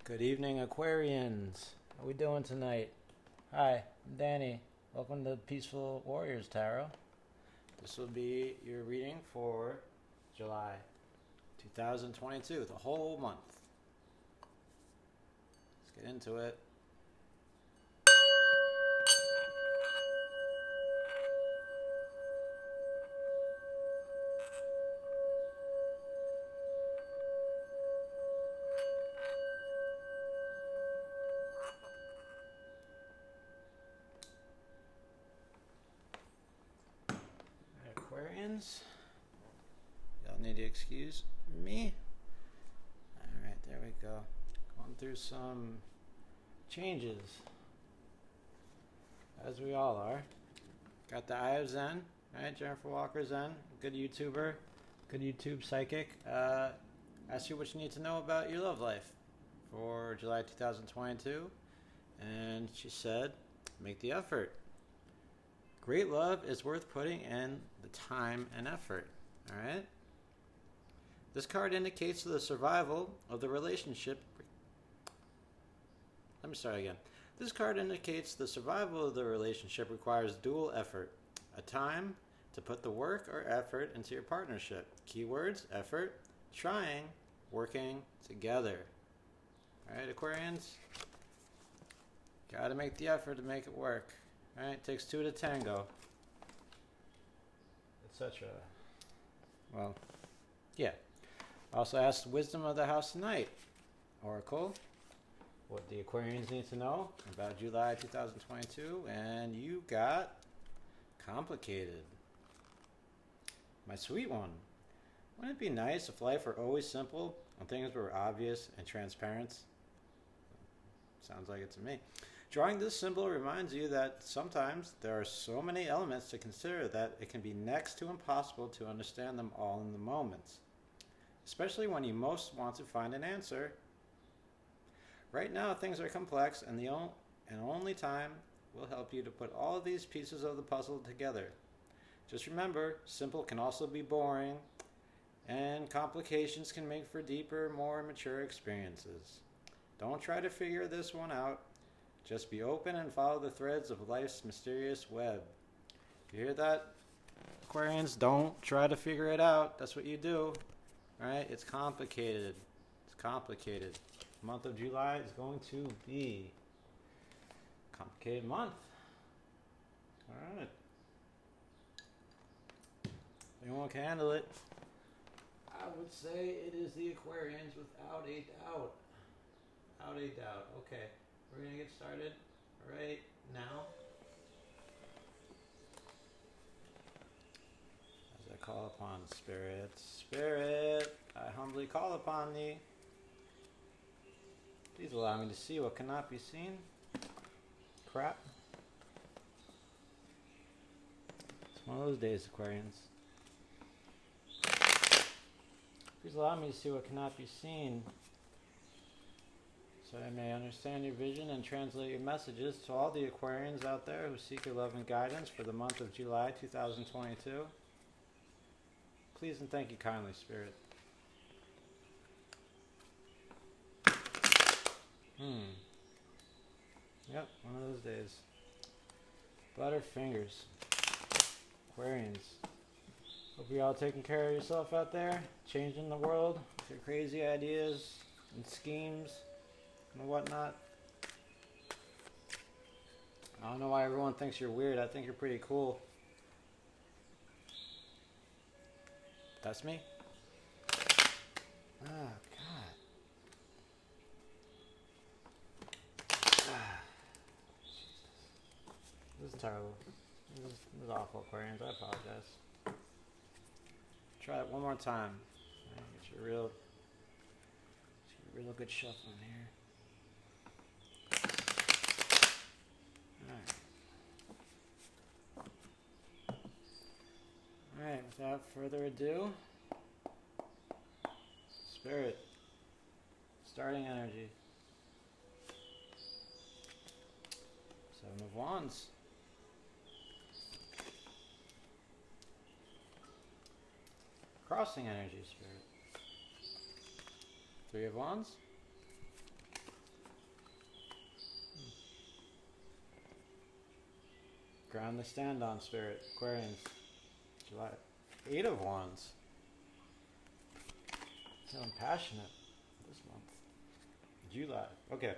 Good evening, Aquarians. How we doing tonight? Hi, I'm Danny. Welcome to Peaceful Warriors Tarot. This will be your reading for July 2022, the whole month. Let's get into it. Aquarians, y'all need to excuse me. Alright, there we go. Going through some changes, as we all are. Got the Eye of Zen, right? Jennifer Walker Zen, good YouTuber, good YouTube psychic. Ask you what you need to know about your love life for July 2022. And she said, make the effort. Great love is worth putting in the time and effort. All right? This card indicates the survival of the relationship. Let me start again. This card indicates the survival of the relationship requires dual effort. A time to put the work or effort into your partnership. Keywords, effort, trying, working together. All right, Aquarians? Got to make the effort to make it work. Right, it takes two to tango, etc. Well, yeah. Also asked wisdom of the house tonight, Oracle, what the Aquarians need to know about July 2022, and you got complicated. My sweet one, wouldn't it be nice if life were always simple and things were obvious and transparent? Sounds like it to me. Drawing this symbol reminds you that sometimes there are so many elements to consider that it can be next to impossible to understand them all in the moment, especially when you most want to find an answer. Right now, things are complex, and only time will help you to put all of these pieces of the puzzle together. Just remember, simple can also be boring, and complications can make for deeper, more mature experiences. Don't try to figure this one out. Just be open and follow the threads of life's mysterious web. You hear that, Aquarians? Don't try to figure it out. That's what you do. Right? It's complicated. It's complicated. The month of July is going to be a complicated month. All right. Anyone can handle it. I would say it is the Aquarians without a doubt. Without a doubt. Okay. We're going to get started right now. As I call upon Spirit. Spirit, I humbly call upon thee. Please allow me to see what cannot be seen. Crap. It's one of those days, Aquarians. Please allow me to see what cannot be seen, so I may understand your vision and translate your messages to all the Aquarians out there who seek your love and guidance for the month of July 2022. Please and thank you kindly, Spirit. Yep, one of those days. Butterfingers. Aquarians. Hope you're all taking care of yourself out there, changing the world with your crazy ideas and schemes and whatnot. I don't know why everyone thinks you're weird. I think you're pretty cool. That's me? Oh, God. This is terrible. This is awful, Aquarians. I apologize. Try it one more time. Get your real good shuffle in here. Alright, without further ado, Spirit, starting energy. Seven of Wands. Crossing energy, Spirit. Three of Wands. ground to stand on, Spirit. Aquarians, July. 8 of Wands. Feeling passionate this month. July. Okay.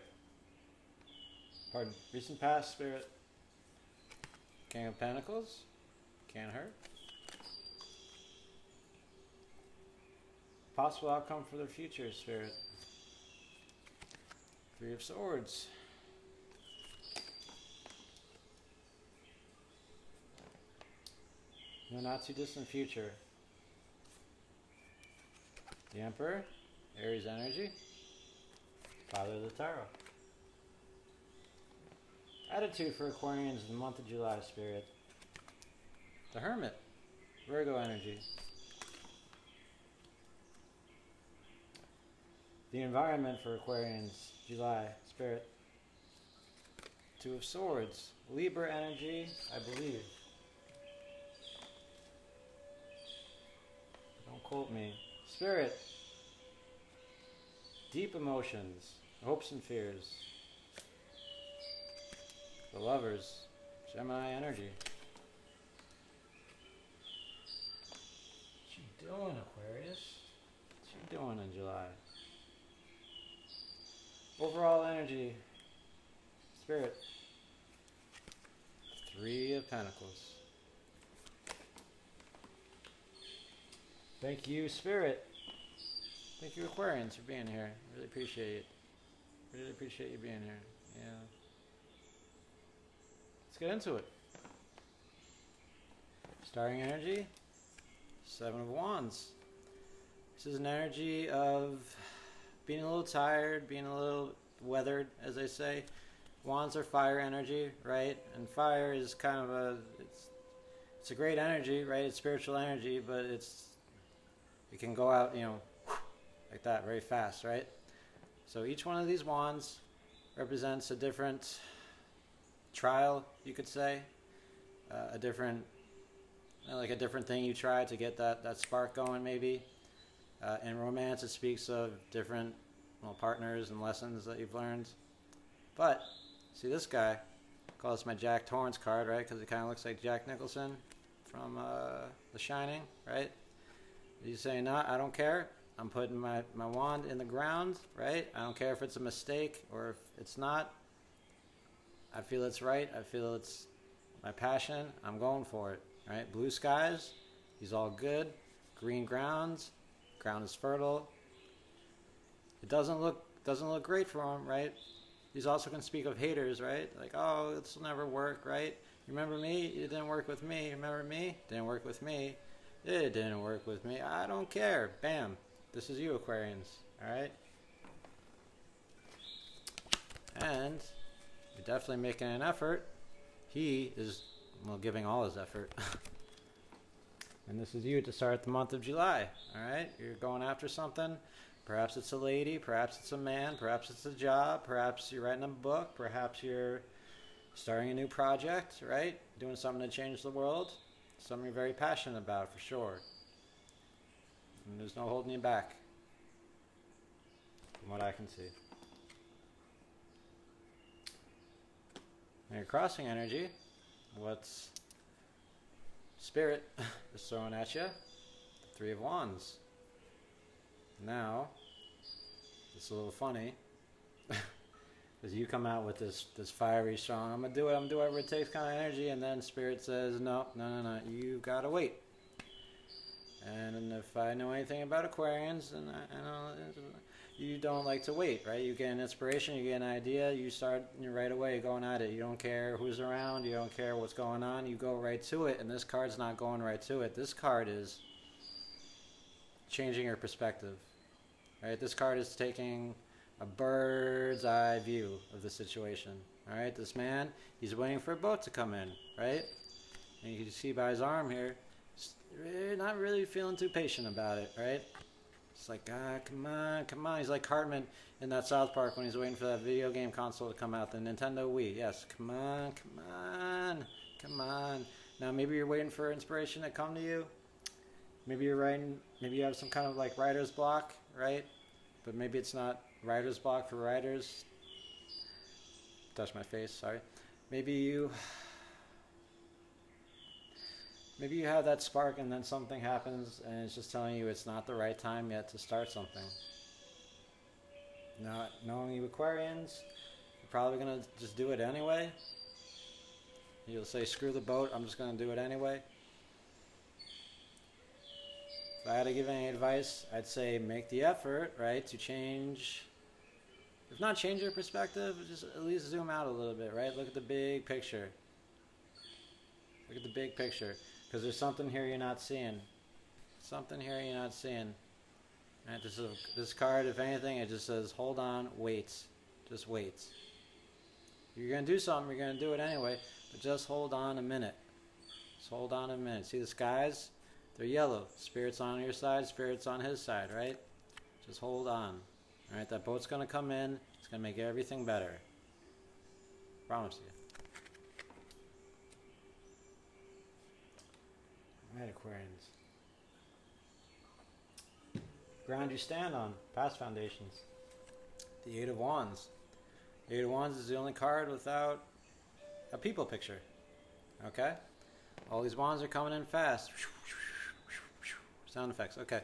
Pardon. Recent past, Spirit. King of Pentacles. Can't hurt. Possible outcome for their future, Spirit. 3 of Swords. No, not too distant future. The Emperor, Aries energy, Father of the Tarot. Attitude for Aquarians in the month of July, Spirit. The Hermit, Virgo energy. The environment for Aquarians, July, Spirit. 2 of Swords, Libra energy, I believe. Don't quote me. Spirit. Deep emotions, hopes and fears. The Lovers, Gemini energy. What you doing, Aquarius? What you doing in July? Overall energy, Spirit. 3 of Pentacles. Thank you, Spirit. Thank you, Aquarians, for being here. Really appreciate it. Really appreciate you being here. Yeah. Let's get into it. Starring energy, 7 of Wands. This is an energy of being a little tired, being a little weathered, as they say. Wands are fire energy, right? And fire is kind of it's a great energy, right? It's spiritual energy, but it can go out, like that, very fast, right? So each one of these wands represents a different trial, you could say, a different thing you try to get that spark going, maybe. In romance, it speaks of different partners and lessons that you've learned. But see this guy, I call this my Jack Torrance card, right? Because it kind of looks like Jack Nicholson from The Shining, right? He's saying, "No, I don't care. I'm putting my wand in the ground, right? I don't care if it's a mistake or if it's not. I feel it's right. I feel it's my passion. I'm going for it, right? Blue skies. He's all good. Green grounds. Ground is fertile. It doesn't look great for him, right? These also can speak of haters, right? Like, oh, this will never work, right? Remember me? It didn't work with me. Remember me? Didn't work with me. It didn't work with me. I don't care. Bam. This is you, Aquarians. All right? And you're definitely making an effort. He is, giving all his effort. And this is you to start the month of July. All right? You're going after something. Perhaps it's a lady. Perhaps it's a man. Perhaps it's a job. Perhaps you're writing a book. Perhaps you're starting a new project, right? Doing something to change the world. Something you're very passionate about, for sure. And there's no holding you back, from what I can see. Now your crossing energy, what's Spirit is throwing at you? 3 of Wands. Now, it's a little funny, because you come out with this fiery, strong, I'm going to do whatever it takes kind of energy, and then Spirit says, no, you got to wait. And if I know anything about Aquarians, and I know you don't like to wait, right? You get an inspiration, you get an idea, you start right away going at it. You don't care who's around, you don't care what's going on, you go right to it, and this card's not going right to it. This card is changing your perspective, right? This card is taking a bird's eye view of the situation, all right? This man, he's waiting for a boat to come in, right? And you can see by his arm here, not really feeling too patient about it, right? It's like, come on. He's like Cartman in that South Park when he's waiting for that video game console to come out, the Nintendo Wii. Yes, come on. Now maybe you're waiting for inspiration to come to you. Maybe you're writing, maybe you have some kind of like writer's block, right? But maybe it's not writer's block for writers. Touch my face, sorry. Maybe you Maybe you have that spark and then something happens and it's just telling you it's not the right time yet to start something. Not knowing you Aquarians, you're probably going to just do it anyway. You'll say, screw the boat, I'm just going to do it anyway. If I had to give any advice, I'd say make the effort, right, to change, if not change your perspective, just at least zoom out a little bit, right? Look at the big picture. Look at the big picture. Because there's something here you're not seeing. Something here you're not seeing. Right? This card, if anything, it just says, hold on, wait. Just wait. If you're going to do something, you're going to do it anyway. But just hold on a minute. Just hold on a minute. See the skies? They're yellow. Spirit's on your side, Spirit's on his side, right? Just hold on. Alright, that boat's going to come in. It's going to make everything better. Promise you. Alright, Aquarians. Ground you stand on. Past foundations. The Eight of Wands. The Eight of Wands is the only card without a people picture. Okay? All these wands are coming in fast. Sound effects. Okay.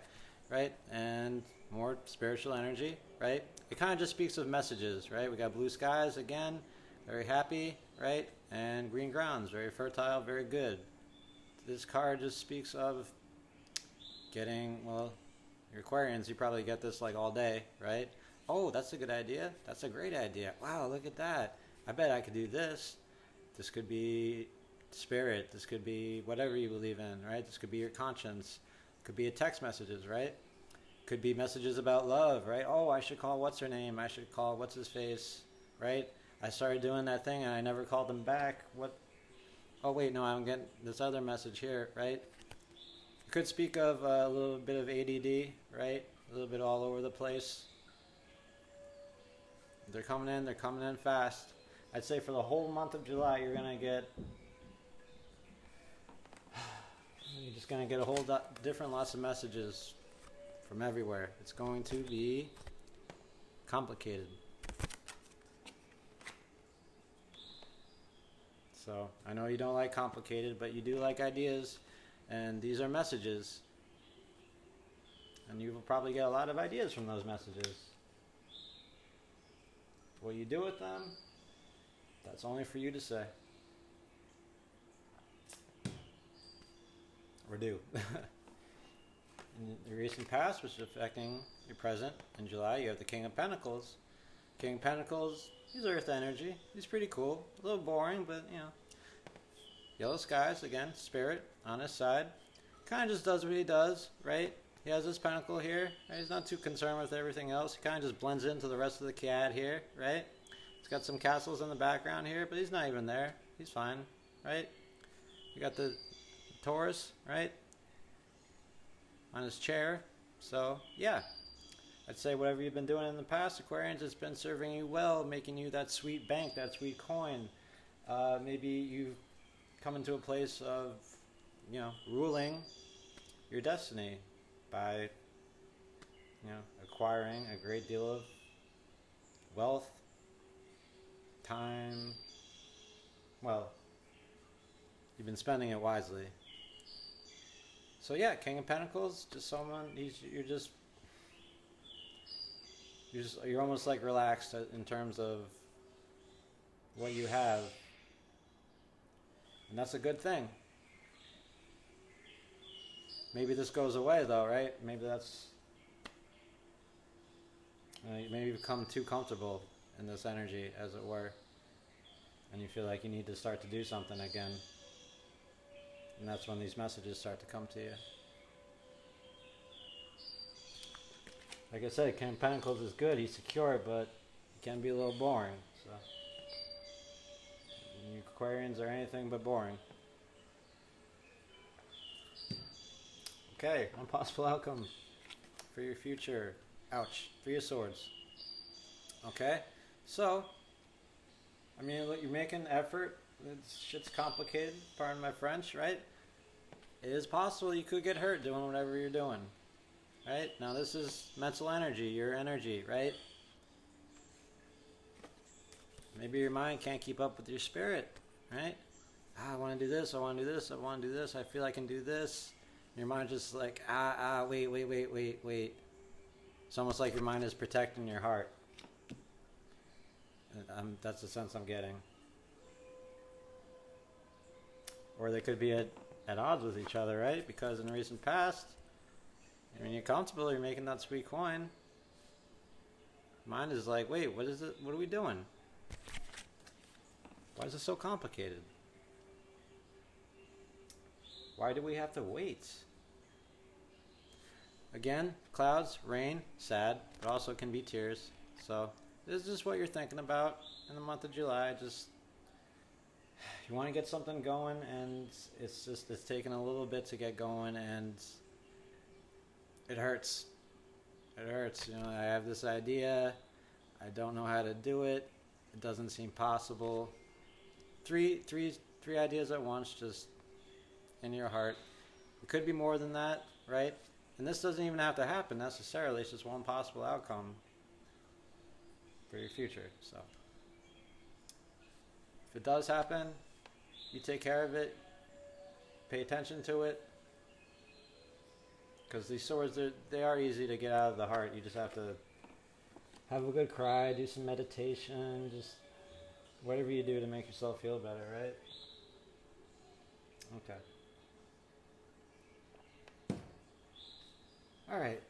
Right? And more spiritual energy. Right? It kind of just speaks of messages. Right? We got blue skies again. Very happy. Right? And green grounds. Very fertile. Very good. This card just speaks of getting, well, your Aquarians, you probably get this like all day, right? Oh, that's a good idea. That's a great idea. Wow, look at that. I bet I could do this. This could be spirit. This could be whatever you believe in, right? This could be your conscience. Could be a text messages, right? Could be messages about love, right? Oh, I should call what's her name. I should call what's his face, right? I started doing that thing and I never called them back. What? Oh, wait, no, I'm getting this other message here, right? You could speak of a little bit of ADD, right? A little bit all over the place. They're coming in fast. I'd say for the whole month of July, you're just going to get a whole different lots of messages from everywhere. It's going to be complicated. So, I know you don't like complicated, but you do like ideas, and these are messages. And you will probably get a lot of ideas from those messages. What you do with them, that's only for you to say. Or do. In the recent past, which is affecting your present, in July, you have the King of Pentacles. King of Pentacles, he's Earth energy. He's pretty cool. A little boring, but, you know. Yellow skies, again, Spirit on his side. Kind of just does what he does, right? He has his pentacle here. Right? He's not too concerned with everything else. He kind of just blends into the rest of the CAD here, right? He's got some castles in the background here, but he's not even there. He's fine, right? You got the Taurus, right? On his chair. So, yeah. I'd say whatever you've been doing in the past, Aquarians, it's been serving you well, making you that sweet bank, that sweet coin. Maybe you've come into a place of, you know, ruling your destiny by, you know, acquiring a great deal of wealth, time. Well, you've been spending it wisely. So yeah, King of Pentacles, just someone, you're almost like relaxed in terms of what you have. And that's a good thing. Maybe this goes away though, right? Maybe that's, maybe you become too comfortable in this energy, as it were. And you feel like you need to start to do something again. And that's when these messages start to come to you. Like I said, King of Pentacles is good. He's secure, but he can be a little boring. So, you Aquarians are anything but boring. Okay, one possible outcome for your future. Ouch. Three of Swords. Okay, so, I mean, look, you're making an effort. Shit's complicated, pardon my French, right? It is possible you could get hurt doing whatever you're doing. Right? Now this is mental energy, your energy, right? Maybe your mind can't keep up with your spirit, right? I want to do this, I want to do this, I want to do this, I feel I can do this. And your mind just like, wait. It's almost like your mind is protecting your heart. That's the sense I'm getting. Or they could be at odds with each other, right? Because in the recent past, when you're comfortable, you're making that sweet coin. Mind is like, wait, what is it? What are we doing? Why is it so complicated? Why do we have to wait? Again, clouds, rain, sad, but also can be tears. So this is just what you're thinking about in the month of July. Just you want to get something going, and it's taking a little bit to get going, and it hurts. It hurts. You know, I have this idea. I don't know how to do it. It doesn't seem possible. Three ideas at once, just in your heart. It could be more than that, right? And this doesn't even have to happen necessarily. It's just one possible outcome for your future. So if it does happen, you take care of it. Pay attention to it. Because these swords, they are easy to get out of the heart. You just have to have a good cry, do some meditation, just whatever you do to make yourself feel better, right? Okay. All right.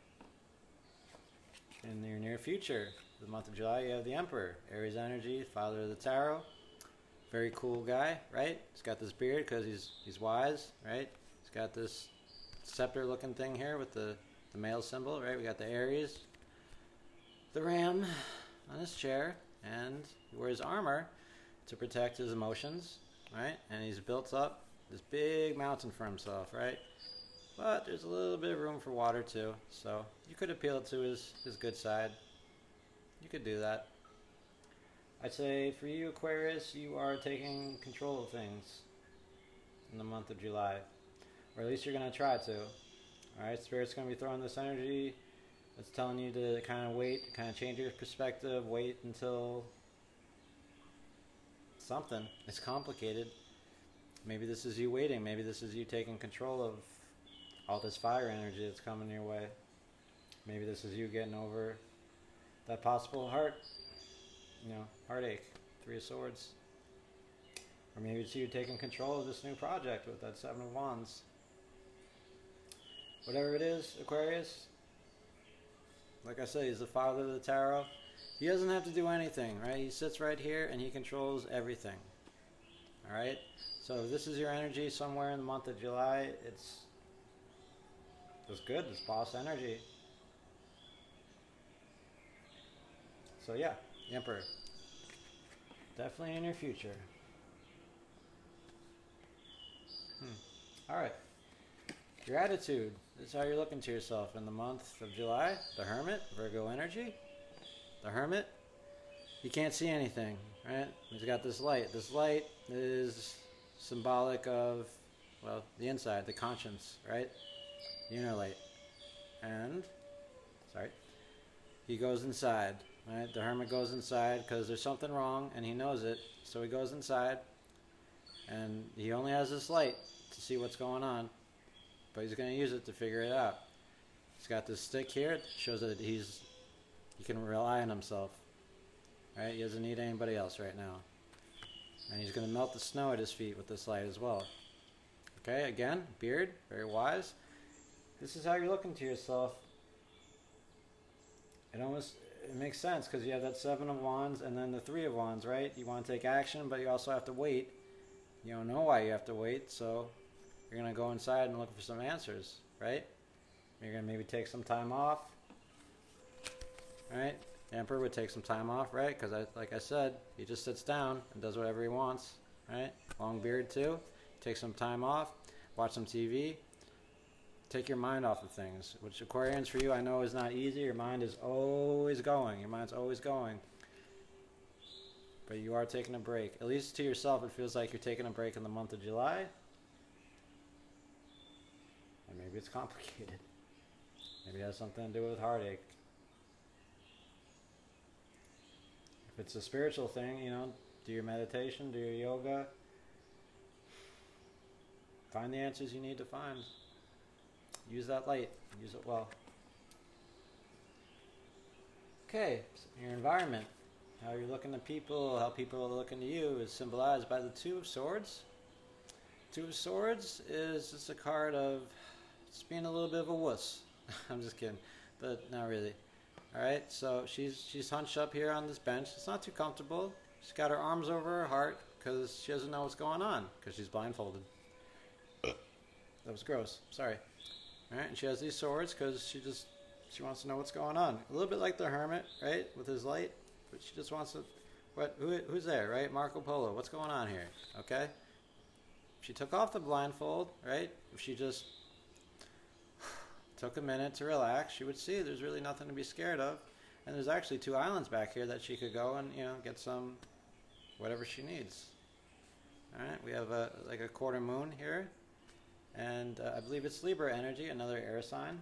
In your near future, the month of July, you have the Emperor, Aries energy, father of the tarot. Very cool guy, right? He's got this beard because he's wise, right? He's got this scepter-looking thing here with the male symbol, right? We got the Aries, the ram on his chair, and he wears armor to protect his emotions, right? And he's built up this big mountain for himself, right? But there's a little bit of room for water too, so you could appeal to his good side. You could do that. I'd say for you, Aquarius, you are taking control of things in the month of July. Or at least you're going to try to. Alright, Spirit's going to be throwing this energy that's telling you to kind of wait, kind of change your perspective, wait until something. It's complicated. Maybe this is you waiting. Maybe this is you taking control of all this fire energy that's coming your way. Maybe this is you getting over that possible heartache, 3 of Swords. Or maybe it's you taking control of this new project with that 7 of Wands. Whatever it is, Aquarius, like I said, he's the father of the tarot. He doesn't have to do anything, right? He sits right here and he controls everything. Alright? So if this is your energy somewhere in the month of July, it's good. It's boss energy. So yeah, the Emperor. Definitely in your future. Alright. Your attitude. This is how you're looking to yourself in the month of July. The Hermit, Virgo energy. The Hermit, he can't see anything, right? He's got this light. This light is symbolic of, well, the inside, the conscience, right? The inner light. And, he goes inside, right? The Hermit goes inside because there's something wrong and he knows it. So he goes inside and he only has this light to see what's going on. But he's going to use it to figure it out. He's got this stick here. It shows that he can rely on himself. Right? He doesn't need anybody else right now. And he's going to melt the snow at his feet with this light as well. Okay, again, beard, very wise. This is how you're looking to yourself. It makes sense because you have that 7 of Wands and then the 3 of Wands, right? You want to take action, but you also have to wait. You don't know why you have to wait, so you're going to go inside and look for some answers, right? You're going to maybe take some time off, right? The Emperor would take some time off, right? Because like I said, he just sits down and does whatever he wants, right? Long beard too. Take some time off, watch some TV, take your mind off of things, which Aquarians for you I know is not easy. Your mind is always going. Your mind's always going. But you are taking a break. At least to yourself, it feels like you're taking a break in the month of July. And maybe it's complicated. Maybe it has something to do with heartache. If it's a spiritual thing, do your meditation, do your yoga. Find the answers you need to find. Use that light. Use it well. Okay, so your environment. How you're looking at people, how people are looking to you is symbolized by the Two of Swords. Two of Swords is just a card of just being a little bit of a wuss. I'm just kidding, but not really. Alright, so she's hunched up here on this bench. It's not too comfortable. She's got her arms over her heart because she doesn't know what's going on because she's blindfolded. That was gross. Sorry. Alright, and she has these swords because she wants to know what's going on. A little bit like the hermit, right, with his light. But she just wants to, who's there, right? Marco Polo, what's going on here, okay? If she took off the blindfold, right? If she just took a minute to relax, she would see there's really nothing to be scared of. And there's actually 2 islands back here that she could go and, get some, whatever she needs. All right, we have like a quarter moon here. And I believe it's Libra energy, another air sign.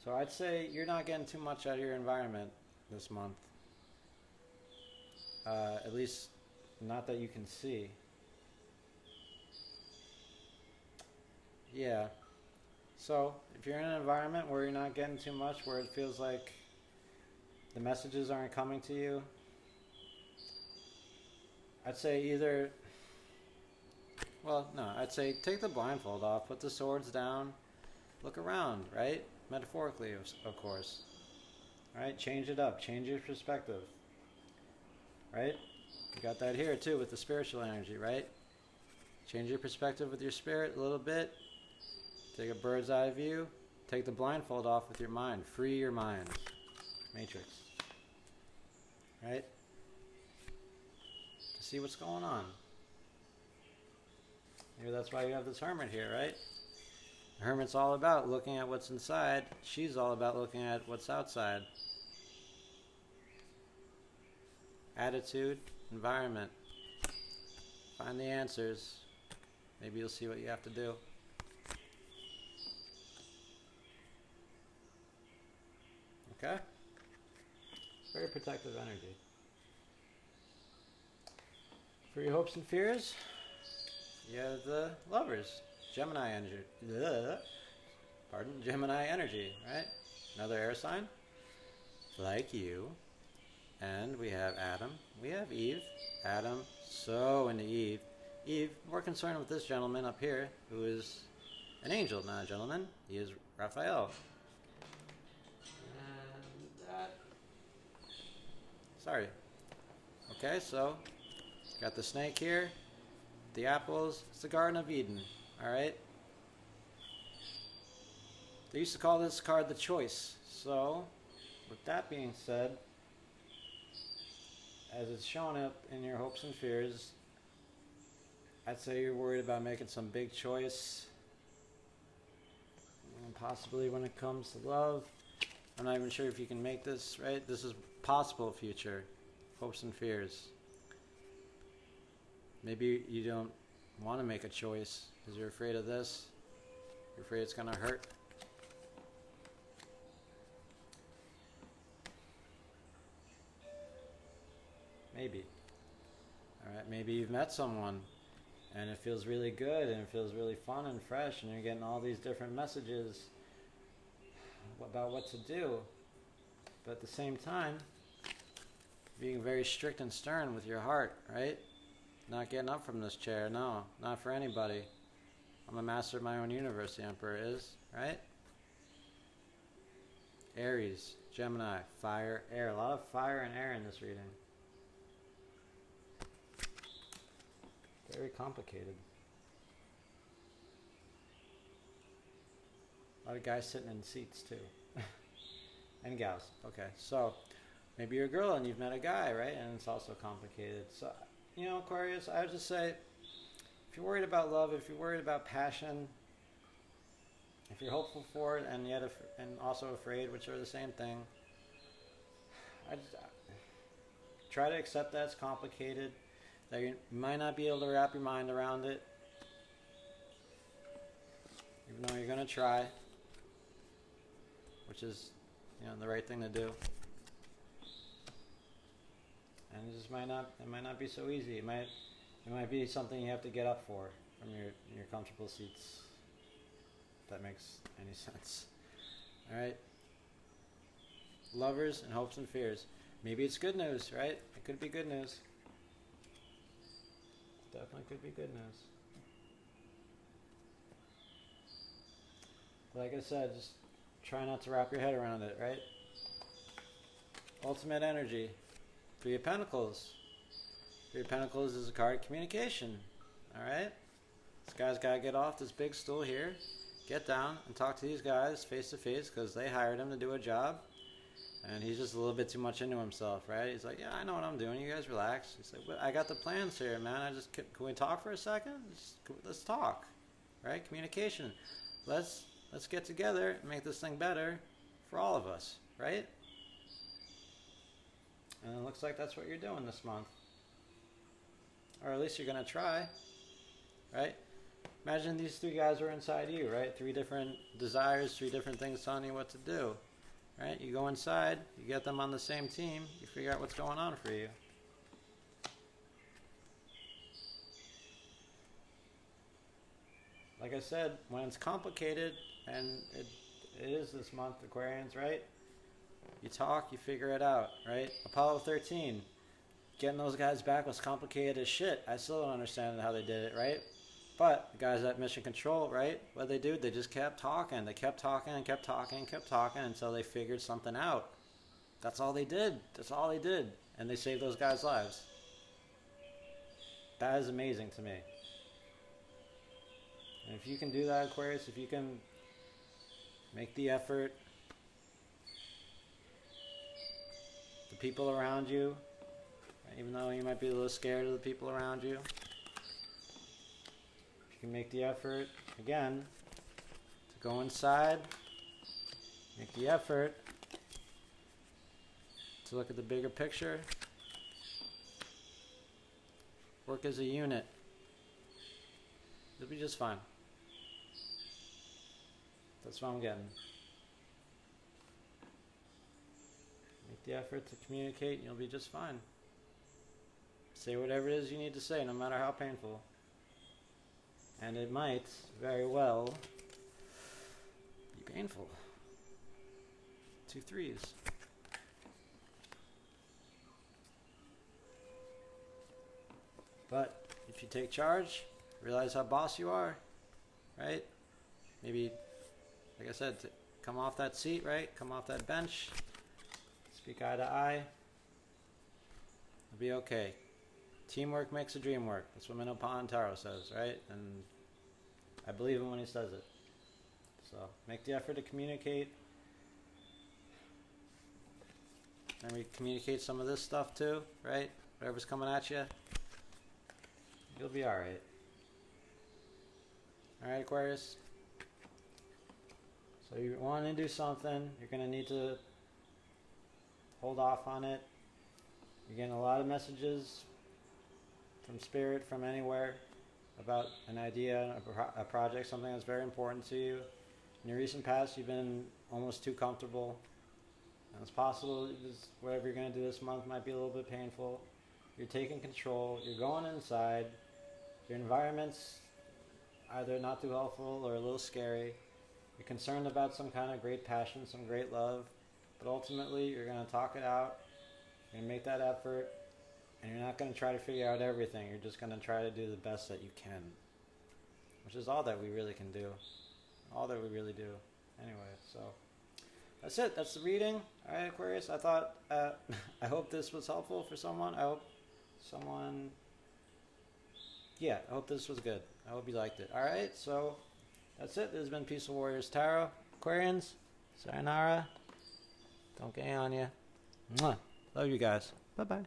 So I'd say you're not getting too much out of your environment this month. At least not that you can see. Yeah. So if you're in an environment where you're not getting too much, where it feels like the messages aren't coming to you, I'd say I'd say take the blindfold off, put the swords down, look around, right? Metaphorically, of course. Right? Change it up. Change your perspective. Right? You got that here too with the spiritual energy, right? Change your perspective with your spirit a little bit. Take a bird's eye view. Take the blindfold off with your mind. Free your mind. Matrix. Right? To see what's going on. Maybe that's why you have this hermit here, right? The hermit's all about looking at what's inside. She's all about looking at what's outside. Attitude, environment. Find the answers. Maybe you'll see what you have to do. Okay? Very protective energy. For your hopes and fears, you have the Lovers. Gemini energy. Gemini energy, right? Another air sign. Like you. And we have Adam. We have Eve. Adam, so into Eve. Eve, more concerned with this gentleman up here, who is an angel, not a gentleman. He is Raphael. And that... Sorry. Okay, so, got the snake here. The apples. It's the Garden of Eden. Alright? They used to call this card the Choice. So, with that being said, as it's showing up in your hopes and fears, I'd say you're worried about making some big choice. And possibly when it comes to love. I'm not even sure if you can make this, right? This is possible future. Hopes and fears. Maybe you don't want to make a choice because you're afraid of this. You're afraid it's going to hurt. Maybe. Alright, maybe you've met someone and it feels really good and it feels really fun and fresh and you're getting all these different messages about what to do. But at the same time, being very strict and stern with your heart, right? Not getting up from this chair, no, not for anybody. I'm a master of my own universe, the Emperor is, right? Aries, Gemini, fire, air. A lot of fire and air in this reading. Very complicated. A lot of guys sitting in seats too. And gals. Okay, so maybe you're a girl and you've met a guy, right? And it's also complicated. So, you know, Aquarius, I would just say, if you're worried about love, if you're worried about passion, if you're hopeful for it and yet and also afraid, which are the same thing, I just try to accept that it's complicated, that you might not be able to wrap your mind around it, even though you're going to try, which is, you know, the right thing to do. And it just might not be so easy. It might be something you have to get up for, from your comfortable seats. If that makes any sense. All right. Lovers and hopes and fears. Maybe it's good news, right? It could be good news. Definitely could be good news. Like I said, just try not to wrap your head around it, right? Ultimate energy. Three of Pentacles. Three of Pentacles is a card of communication. Alright? This guy's got to get off this big stool here. Get down and talk to these guys face to face because they hired him to do a job. And he's just a little bit too much into himself, right? He's like, yeah, I know what I'm doing. You guys relax. He's like, well, I got the plans here, man. Can we talk for a second? Let's talk, right? Communication. Let's get together and make this thing better for all of us, right? And it looks like that's what you're doing this month. Or at least you're going to try, right? Imagine these three guys were inside you, right? Three different desires, three different things telling you what to do. Right? You go inside, you get them on the same team, you figure out what's going on for you. Like I said, when it's complicated, and it is this month, Aquarians, right? You talk, you figure it out, right? Apollo 13, getting those guys back was complicated as shit. I still don't understand how they did it, right? But the guys at Mission Control, right? What they do, they just kept talking. They kept talking and kept talking and kept talking until they figured something out. That's all they did. That's all they did. And they saved those guys' lives. That is amazing to me. And if you can do that, Aquarius, if you can make the effort, the people around you, even though you might be a little scared of the people around you, make the effort again to go inside, make the effort to look at the bigger picture, work as a unit, you'll be just fine. That's what I'm getting. Make the effort to communicate and you'll be just fine. Say whatever it is you need to say, no matter how painful. And it might very well be painful. 2 3s. But if you take charge, realize how boss you are, right? Maybe, like I said, come off that seat, right? Come off that bench. Speak eye to eye. It'll be okay. Teamwork makes a dream work. That's what Minopan Taro says, right? And I believe him when he says it. So make the effort to communicate. And we communicate some of this stuff too, right? Whatever's coming at you, you'll be alright. Alright, Aquarius? So you want to do something, you're going to need to hold off on it. You're getting a lot of messages from spirit, from anywhere, about an idea, a project, something that's very important to you. In your recent past, you've been almost too comfortable. And it's possible whatever you're going to do this month might be a little bit painful. You're taking control. You're going inside. Your environment's either not too helpful or a little scary. You're concerned about some kind of great passion, some great love. But ultimately, you're going to talk it out. You're going to make that effort. And you're not going to try to figure out everything. You're just going to try to do the best that you can. Which is all that we really can do. All that we really do. Anyway, so that's it. That's the reading. All right, Aquarius. I thought, I hope this was helpful for someone. I hope someone, I hope this was good. I hope you liked it. All right, so that's it. This has been Peaceful Warriors Tarot. Aquarians, sayonara. Don't get on you. Mwah. Love you guys. Bye-bye.